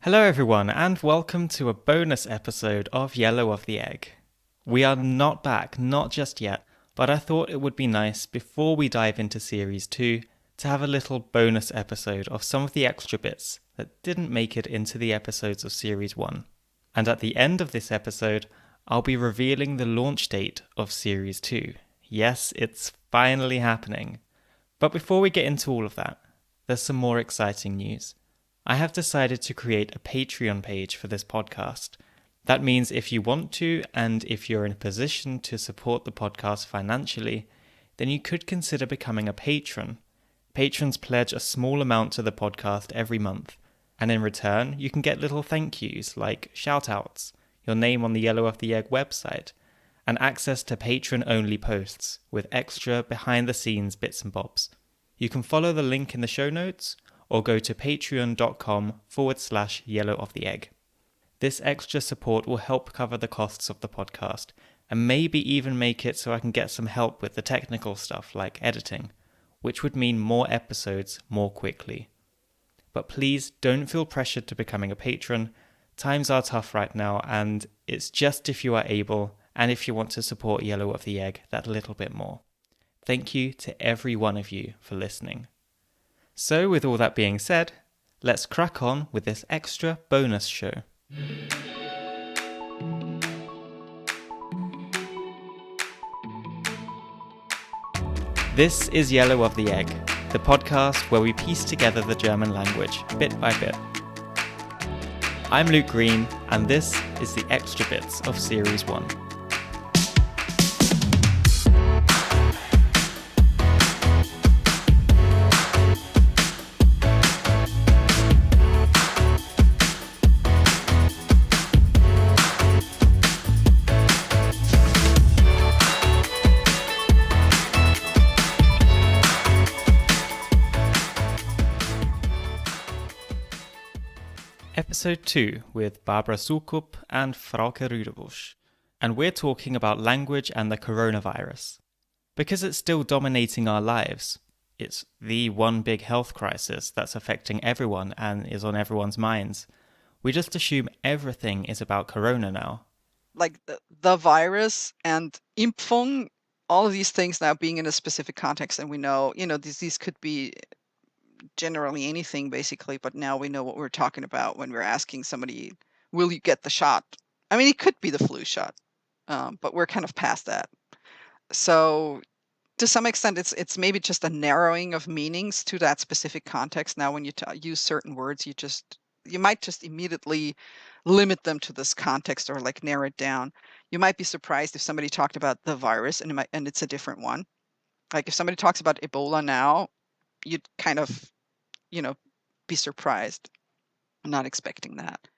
Hello everyone, and welcome to a bonus episode of Yellow of the Egg. We are not back, not just yet, but I thought it would be nice before we dive into Series 2 to have a little bonus episode of some of the extra bits that didn't make it into the episodes of Series 1. And at the end of this episode, I'll be revealing the launch date of Series 2. Yes, it's finally happening. But before we get into all of that, there's some more exciting news. I have decided to create a Patreon page for this podcast. That means if you want to, and if you're in a position to support the podcast financially, then you could consider becoming a patron. Patrons pledge a small amount to the podcast every month, and in return, you can get little thank yous like shout-outs, your name on the Yellow of the Egg website, and access to patron-only posts with extra behind-the-scenes bits and bobs. You can follow the link in the show notes, or go to patreon.com/Yellow of the Egg. This extra support will help cover the costs of the podcast, and maybe even make it so I can get some help with the technical stuff like editing, which would mean more episodes more quickly. But please don't feel pressured to becoming a patron. Times are tough right now, and it's just if you are able, and if you want to support Yellow of the Egg that little bit more. Thank you to every one of you for listening. So with all that being said, let's crack on with this extra bonus show. This is Yellow of the Egg, the podcast where we piece together the German language bit by bit. I'm Luke Green, and this is the extra bits of Series 1. Episode 2 with Barbara Soukup and Frauke Rüdebusch, and we're talking about language and the coronavirus. Because it's still dominating our lives, it's the one big health crisis that's affecting everyone and is on everyone's minds. We just assume everything is about corona now. Like the virus and Impfung, all of these things now being in a specific context, and we know, these could be generally anything basically, but now we know what we're talking about when we're asking somebody, will you get the shot? I mean, it could be the flu shot, but we're kind of past that. So to some extent, it's maybe just a narrowing of meanings to that specific context. Now, when you use certain words, you might just immediately limit them to this context or like narrow it down. You might be surprised if somebody talked about the virus and it's a different one. Like if somebody talks about Ebola now, you'd kind of, be surprised. I'm not expecting that.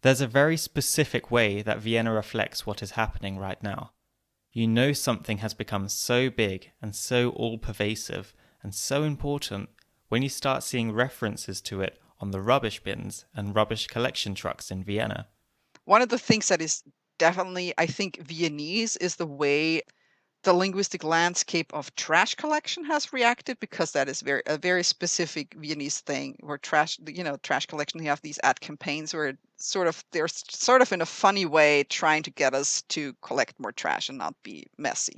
There's a very specific way that Vienna reflects what is happening right now. You know something has become so big and so all-pervasive and so important when you start seeing references to it on the rubbish bins and rubbish collection trucks in Vienna. One of the things that is definitely, I think, Viennese is the way the linguistic landscape of trash collection has reacted, because that is a very specific Viennese thing where trash collection, you have these ad campaigns where they're sort of in a funny way trying to get us to collect more trash and not be messy,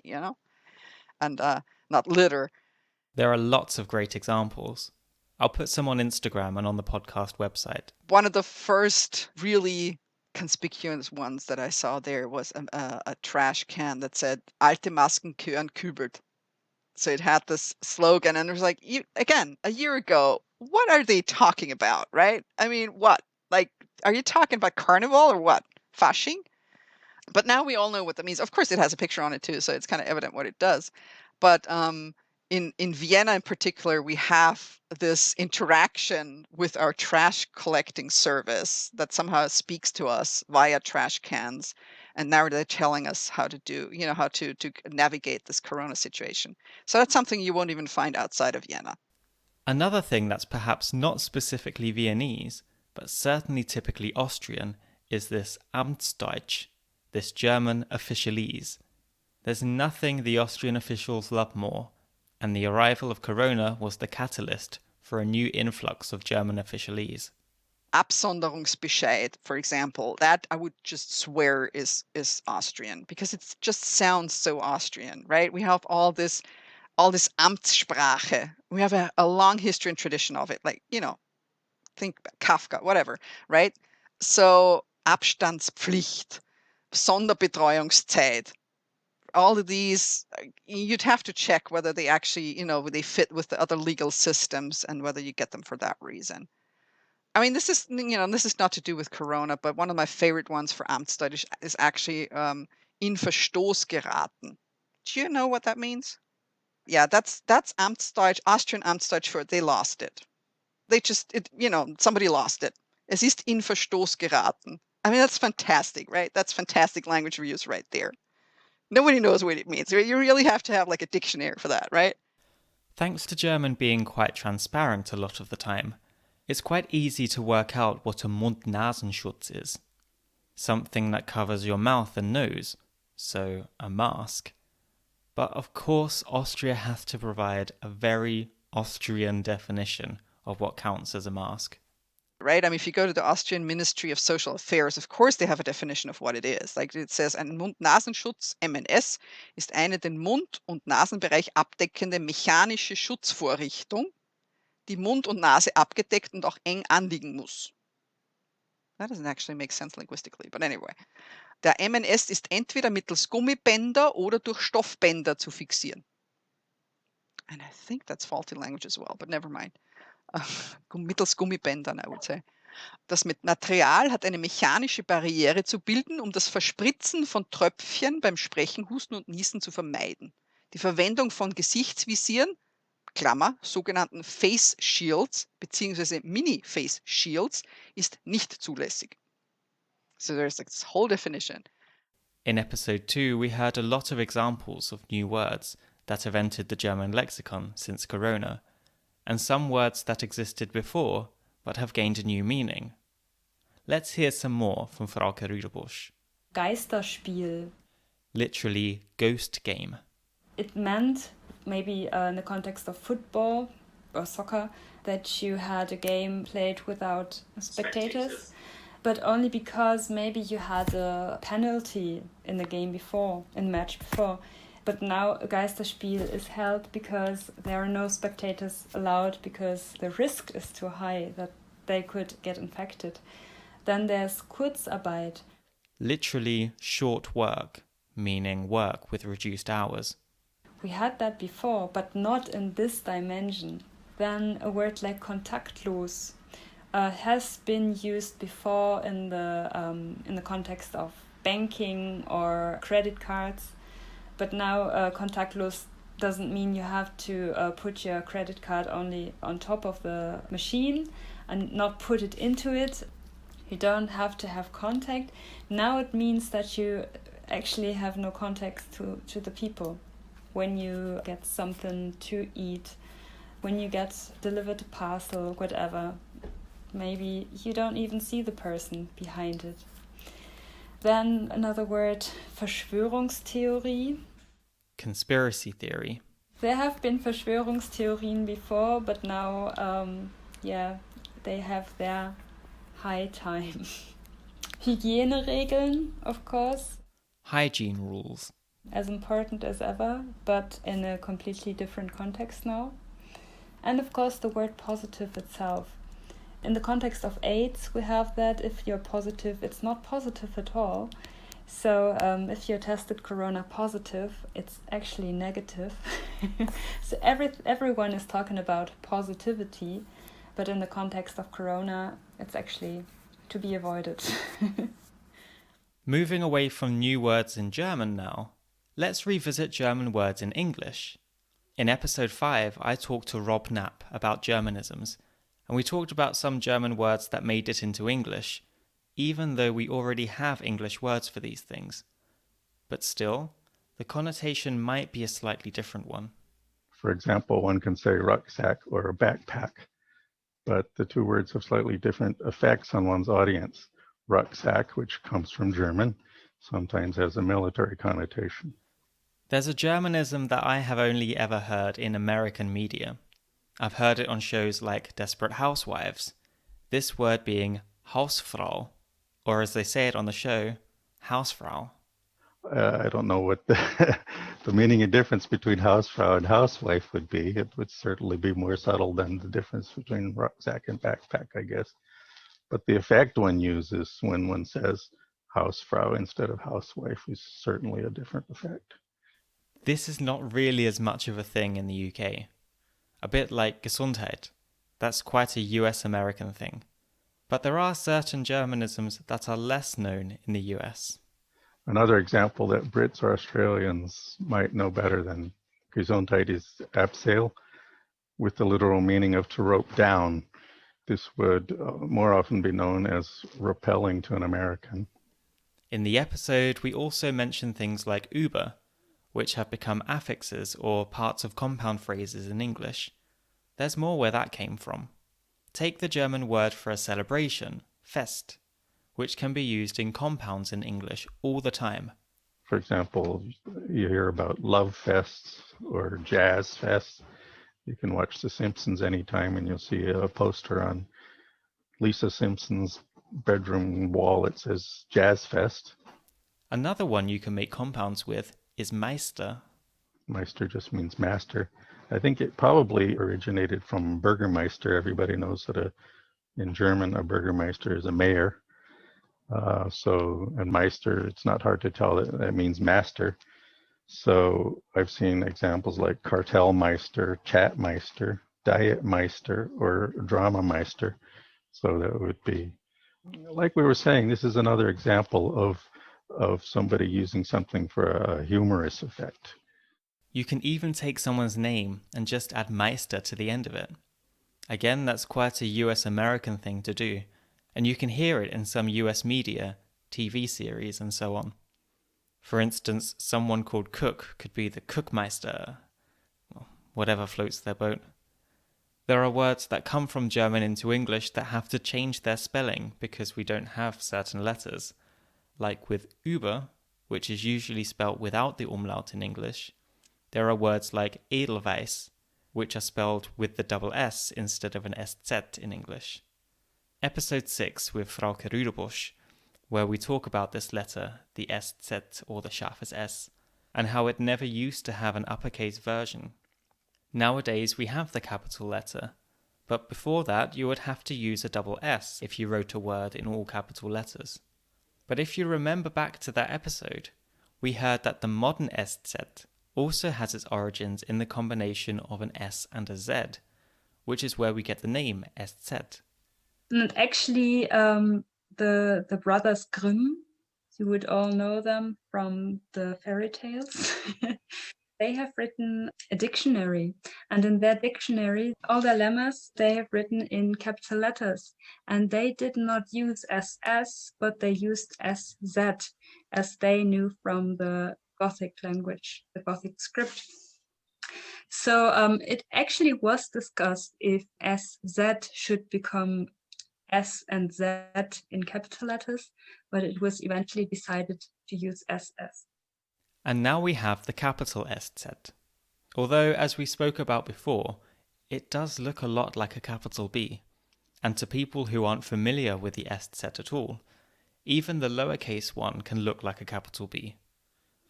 and not litter. There are lots of great examples. I'll put some on Instagram and on the podcast website. One of the first really conspicuous ones that I saw there was a trash can that said "Alte Masken gehören kübelt." So it had this slogan, and it was like, again, a year ago, what are they talking about, right? I mean, what? Like, are you talking about carnival or what? Fasching? But now we all know what that means. Of course, it has a picture on it too, so it's kind of evident what it does. But in Vienna in particular, we have this interaction with our trash collecting service that somehow speaks to us via trash cans. And now they're telling us how to do, how to navigate this corona situation. So that's something you won't even find outside of Vienna. Another thing that's perhaps not specifically Viennese, but certainly typically Austrian, is this Amtsdeutsch, this German officialese. There's nothing the Austrian officials love more, and the arrival of corona was the catalyst for a new influx of German officialese. Absonderungsbescheid, for example, that I would just swear is Austrian because it just sounds so Austrian, right? We have all this Amtssprache. We have a long history and tradition of it, like, think Kafka, whatever, right? So Abstandspflicht, Sonderbetreuungszeit, all of these, you'd have to check whether they actually, they fit with the other legal systems and whether you get them for that reason. I mean, this is not to do with Corona, but one of my favorite ones for Amtsdeutsch is actually in Verstoß geraten. Do you know what that means? Yeah, that's Amtsdeutsch, Austrian Amtsdeutsch for they lost it. Somebody lost it. Es ist in Verstoß geraten. I mean, that's fantastic, right? That's fantastic language reuse right there. Nobody knows what it means. You really have to have like a dictionary for that, right? Thanks to German being quite transparent a lot of the time, it's quite easy to work out what a Mund-Nasenschutz is. Something that covers your mouth and nose, so a mask. But of course, Austria has to provide a very Austrian definition of what counts as a mask. Right? I mean, if you go to the Austrian Ministry of Social Affairs, of course they have a definition of what it is. Like it says, ein Mund-Nasenschutz, MNS, ist eine den Mund- und Nasenbereich abdeckende mechanische Schutzvorrichtung, die Mund und Nase abgedeckt und auch eng anliegen muss. That doesn't actually make sense linguistically, but anyway. Der MNS ist entweder mittels Gummibänder oder durch Stoffbänder zu fixieren. And I think that's faulty language as well, but never mind. Mittels Gummibändern, I would say. Das Material hat eine mechanische Barriere zu bilden, um das Verspritzen von Tröpfchen beim Sprechen, Husten und Niesen zu vermeiden. Die Verwendung von Gesichtsvisieren, Klammer, sogenannten Face Shields bzw. Mini-Face Shields, ist nicht zulässig. So there's like this whole definition. In episode 2, we heard a lot of examples of new words that have entered the German lexicon since Corona, and some words that existed before but have gained a new meaning. Let's hear some more from Frauke Rüdebusch. Geisterspiel. Literally, ghost game. It meant, maybe in the context of football or soccer, that you had a game played without spectators, but only because maybe you had a penalty in the game before, in the match before. But now a Geisterspiel is held because there are no spectators allowed because the risk is too high that they could get infected. Then there's Kurzarbeit. Literally short work, meaning work with reduced hours. We had that before, but not in this dimension. Then a word like kontaktlos has been used before in the context of banking or credit cards. But now contactless doesn't mean you have to put your credit card only on top of the machine and not put it into it. You don't have to have contact. Now it means that you actually have no contact to the people. When you get something to eat, when you get delivered a parcel, whatever, maybe you don't even see the person behind it. Then another word, Verschwörungstheorie. Conspiracy theory. There have been Verschwörungstheorien before, but now, they have their high time. Hygieneregeln, of course. Hygiene rules. As important as ever, but in a completely different context now. And of course the word positive itself. In the context of AIDS, we have that if you're positive, it's not positive at all. So if you're tested corona positive, it's actually negative. So everyone is talking about positivity, but in the context of corona, it's actually to be avoided. Moving away from new words in German now, let's revisit German words in English. In episode 5, I talked to Robb Knapp about Germanisms, and we talked about some German words that made it into English, even though we already have English words for these things. But still, the connotation might be a slightly different one. For example, one can say rucksack or a backpack, but the two words have slightly different effects on one's audience. Rucksack, which comes from German, sometimes has a military connotation. There's a Germanism that I have only ever heard in American media. I've heard it on shows like Desperate Housewives. this word being Hausfrau, or as they say it on the show, Hausfrau. I don't know what the meaning and difference between Hausfrau and housewife would be. It would certainly be more subtle than the difference between rucksack and backpack, I guess. But the effect one uses when one says Hausfrau instead of housewife is certainly a different effect. This is not really as much of a thing in the UK. A bit like Gesundheit. That's quite a US-American thing. But there are certain Germanisms that are less known in the US. Another example that Brits or Australians might know better than Gesundheit is abseil, with the literal meaning of to rope down. This would more often be known as rappelling to an American. In the episode, we also mention things like Uber, which have become affixes or parts of compound phrases in English. There's more where that came from. Take the German word for a celebration, Fest, which can be used in compounds in English all the time. For example, you hear about love fests or jazz fests. You can watch The Simpsons anytime and you'll see a poster on Lisa Simpson's bedroom wall. It says Jazz Fest. Another one you can make compounds with is Meister. Meister just means master. I think it probably originated from Bürgermeister. Everybody knows that in German, a Bürgermeister is a mayor. And Meister, it's not hard to tell that means master. So I've seen examples like Kartellmeister, Chatmeister, Dietmeister, or Dramameister. So that would be, like we were saying, this is another example of somebody using something for a humorous effect. You can even take someone's name and just add Meister to the end of it. Again, that's quite a US-American thing to do, and you can hear it in some US media, TV series, and so on. For instance, someone called Cook could be the Cookmeister, whatever floats their boat. There are words that come from German into English that have to change their spelling because we don't have certain letters, like with Uber, which is usually spelt without the umlaut in English. There are words like Edelweiss, which are spelled with the double S instead of an SZ in English. Episode 6 with Frauke Rüdebusch, where we talk about this letter, the SZ or the scharfes S, and how it never used to have an uppercase version. Nowadays we have the capital letter, but before that you would have to use a double S if you wrote a word in all capital letters. But if you remember back to that episode, we heard that the modern SZ also has its origins in the combination of an S and a Z, which is where we get the name SZ. And actually, the brothers Grimm, you would all know them from the fairy tales. They have written a dictionary, and in their dictionary, all their lemmas they have written in capital letters, and they did not use SS, but they used SZ, as they knew from the Gothic language, the Gothic script. So it actually was discussed if SZ should become S and Z in capital letters, but it was eventually decided to use SS. And now we have the capital SZ. Although, as we spoke about before, it does look a lot like a capital B. And to people who aren't familiar with the SZ at all, even the lowercase one can look like a capital B.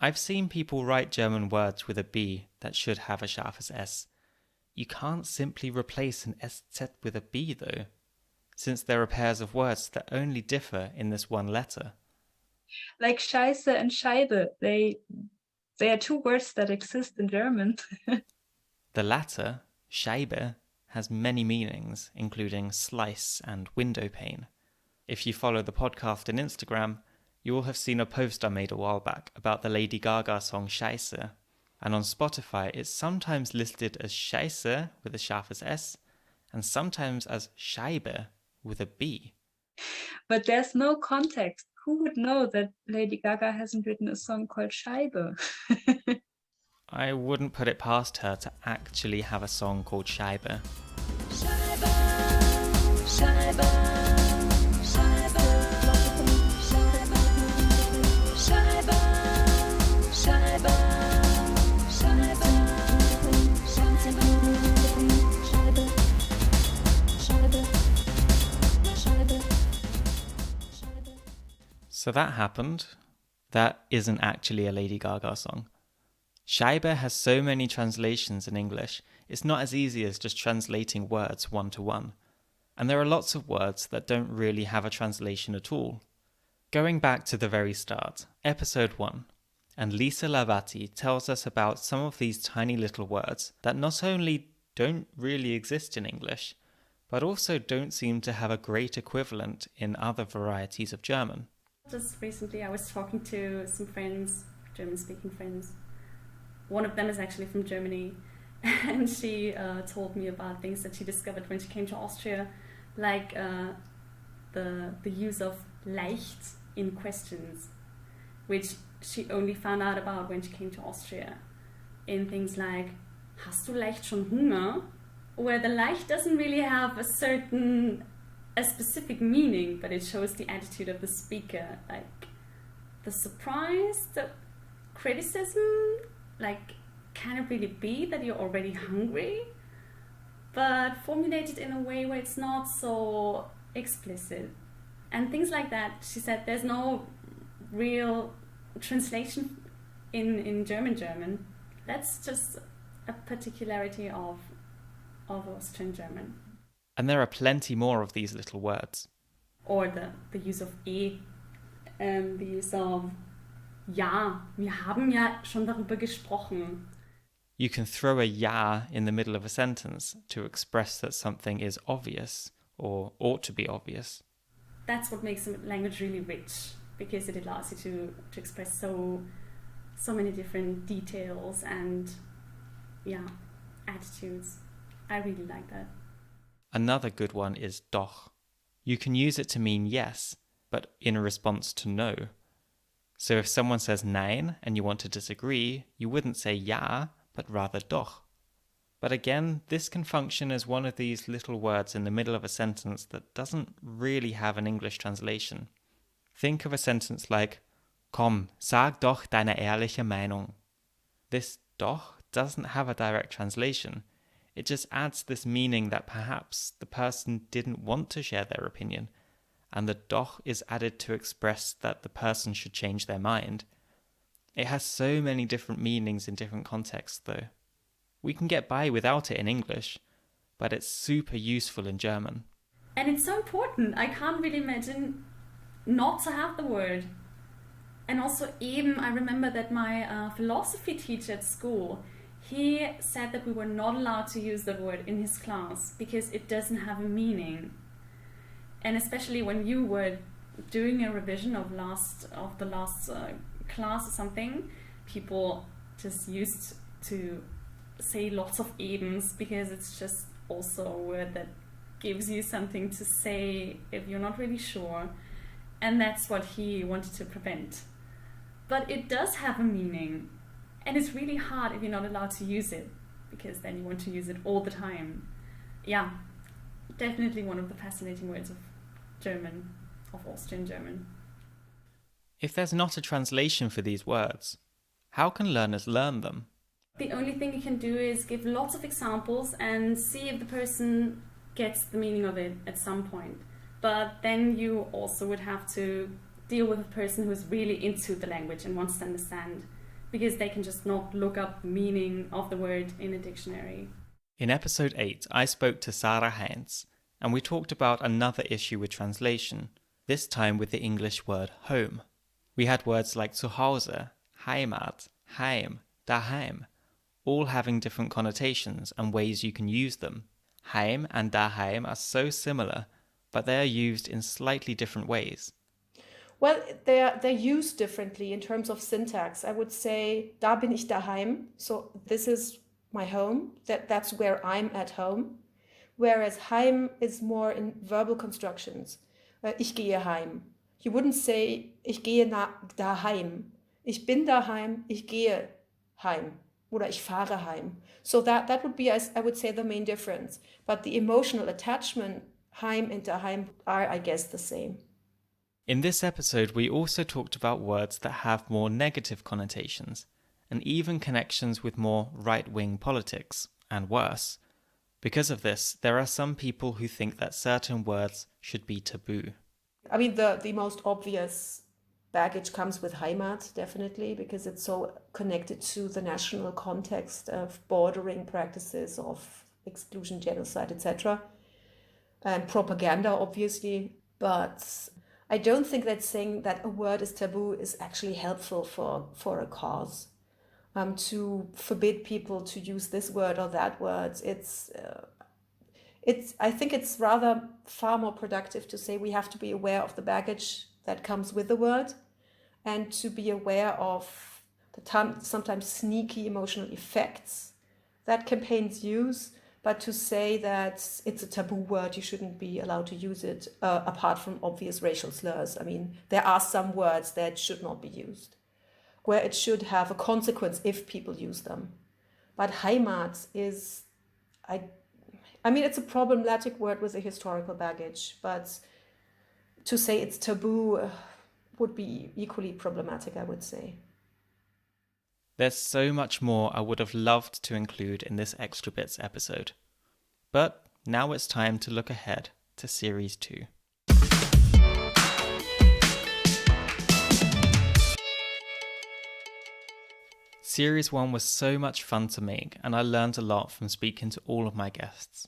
I've seen people write German words with a B that should have a scharfes S. You can't simply replace an SZ with a B though, since there are pairs of words that only differ in this one letter. Like Scheiße and Scheibe, they are two words that exist in German. The latter, Scheibe, has many meanings, including slice and window pane. If you follow the podcast on Instagram, you will have seen a post I made a while back about the Lady Gaga song Scheiße, and on Spotify it's sometimes listed as Scheiße with a scharfes S, and sometimes as Scheibe with a B. But there's no context. Who would know that Lady Gaga hasn't written a song called Scheibe? I wouldn't put it past her to actually have a song called Scheibe. Scheibe, Scheibe, Scheibe, Scheibe, Scheibe, Scheibe, Scheibe, Scheibe, Scheibe. So that happened. That isn't actually a Lady Gaga song. Scheibe has so many translations in English, it's not as easy as just translating words one to one. And there are lots of words that don't really have a translation at all. Going back to the very start, episode 1, and Lisa Hlawaty tells us about some of these tiny little words that not only don't really exist in English, but also don't seem to have a great equivalent in other varieties of German. Just recently I was talking to some friends, German-speaking friends. One of them is actually from Germany, and she told me about things that she discovered when she came to Austria, like the use of leicht in questions, which she only found out about when she came to Austria. In things like, hast du leicht schon Hunger? Where the leicht doesn't really have a specific meaning, but it shows the attitude of the speaker, like the surprise, the criticism, like, can it really be that you're already hungry? But formulated in a way where it's not so explicit. And things like that. She said there's no real translation in German. That's just a particularity of Austrian German. And there are plenty more of these little words. Or the use of the use of ja, wir haben ja schon darüber gesprochen. You can throw a ja in the middle of a sentence to express that something is obvious or ought to be obvious. That's what makes a language really rich, because it allows you to express so many different details and attitudes. I really like that. Another good one is doch. You can use it to mean yes, but in response to no. So if someone says nein and you want to disagree, you wouldn't say ja, but rather doch. But again, this can function as one of these little words in the middle of a sentence that doesn't really have an English translation. Think of a sentence like, Komm, sag doch deine ehrliche Meinung. This doch doesn't have a direct translation. It just adds this meaning that perhaps the person didn't want to share their opinion, and the doch is added to express that the person should change their mind. It has so many different meanings in different contexts, though. We can get by without it in English, but it's super useful in German. And it's so important. I can't really imagine not to have the word. And also eben, I remember that my philosophy teacher at school, he said that we were not allowed to use the word in his class because it doesn't have a meaning. And especially when you were doing a revision of the last class or something, people just used to say lots of ebens because it's just also a word that gives you something to say if you're not really sure. And that's what he wanted to prevent. But it does have a meaning. And it's really hard if you're not allowed to use it, because then you want to use it all the time. Yeah, definitely one of the fascinating words of German, of Austrian German. If there's not a translation for these words, how can learners learn them? The only thing you can do is give lots of examples and see if the person gets the meaning of it at some point. But then you also would have to deal with a person who's really into the language and wants to understand, because they can just not look up the meaning of the word in a dictionary. In episode 8, I spoke to Sarah Heinz, and we talked about another issue with translation, this time with the English word home. We had words like Zuhause, Heimat, Heim, Daheim, all having different connotations and ways you can use them. Heim and Daheim are so similar, but they are used in slightly different ways. Well, they're used differently in terms of syntax. I would say, da bin ich daheim. So this is my home. That's where I'm at home. Whereas heim is more in verbal constructions. Ich gehe heim. You wouldn't say, ich gehe daheim. Ich bin daheim, ich gehe heim. Oder ich fahre heim. So that would be, I would say, the main difference. But the emotional attachment, heim and daheim, are, I guess, the same. In this episode, we also talked about words that have more negative connotations, and even connections with more right-wing politics, and worse. Because of this, there are some people who think that certain words should be taboo. I mean, the most obvious baggage comes with Heimat, definitely, because it's so connected to the national context of bordering practices of exclusion, genocide, etc. And propaganda, obviously. But I don't think that saying that a word is taboo is actually helpful for a cause. To forbid people to use this word or that word, I think it's rather far more productive to say we have to be aware of the baggage that comes with the word, and to be aware of the sometimes sneaky emotional effects that campaigns use, but to say that it's a taboo word, you shouldn't be allowed to use it apart from obvious racial slurs. I mean, there are some words that should not be used, where it should have a consequence if people use them. But Heimat is, I mean, it's a problematic word with a historical baggage, but to say it's taboo would be equally problematic, I would say. There's so much more I would have loved to include in this Extra Bits episode. But now it's time to look ahead to Series 2. Series 1 was so much fun to make, and I learned a lot from speaking to all of my guests.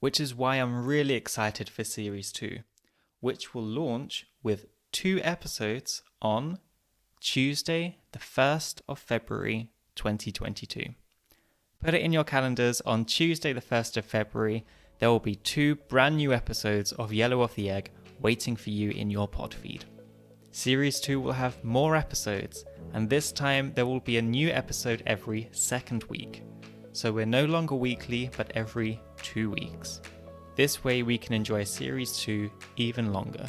Which is why I'm really excited for Series 2, which will launch with 2 episodes on Tuesday, the 1st of February 2022. Put it in your calendars, on Tuesday the 1st of February, there will be 2 brand new episodes of Yellow of the Egg waiting for you in your pod feed. Series 2 will have more episodes, and this time there will be a new episode every second week. So we're no longer weekly, but every 2 weeks. This way we can enjoy Series 2 even longer.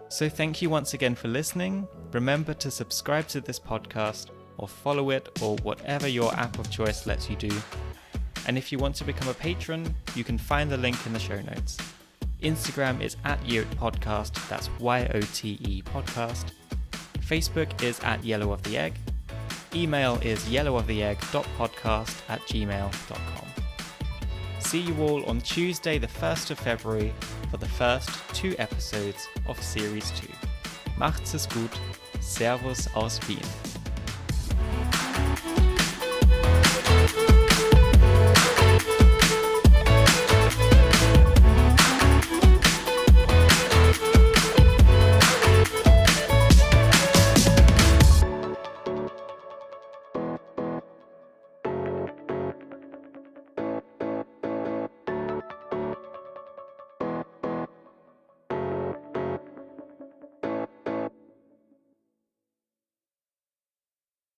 So thank you once again for listening. Remember to subscribe to this podcast or follow it or whatever your app of choice lets you do. And if you want to become a patron, you can find the link in the show notes. Instagram is @YotePodcast, that's YOTE podcast. Facebook is @YellowOfTheEgg. Email is yellowoftheegg.podcast@gmail.com. See you all on Tuesday the 1st of February for the first 2 episodes of Series 2. Macht's es gut. Servus aus Wien.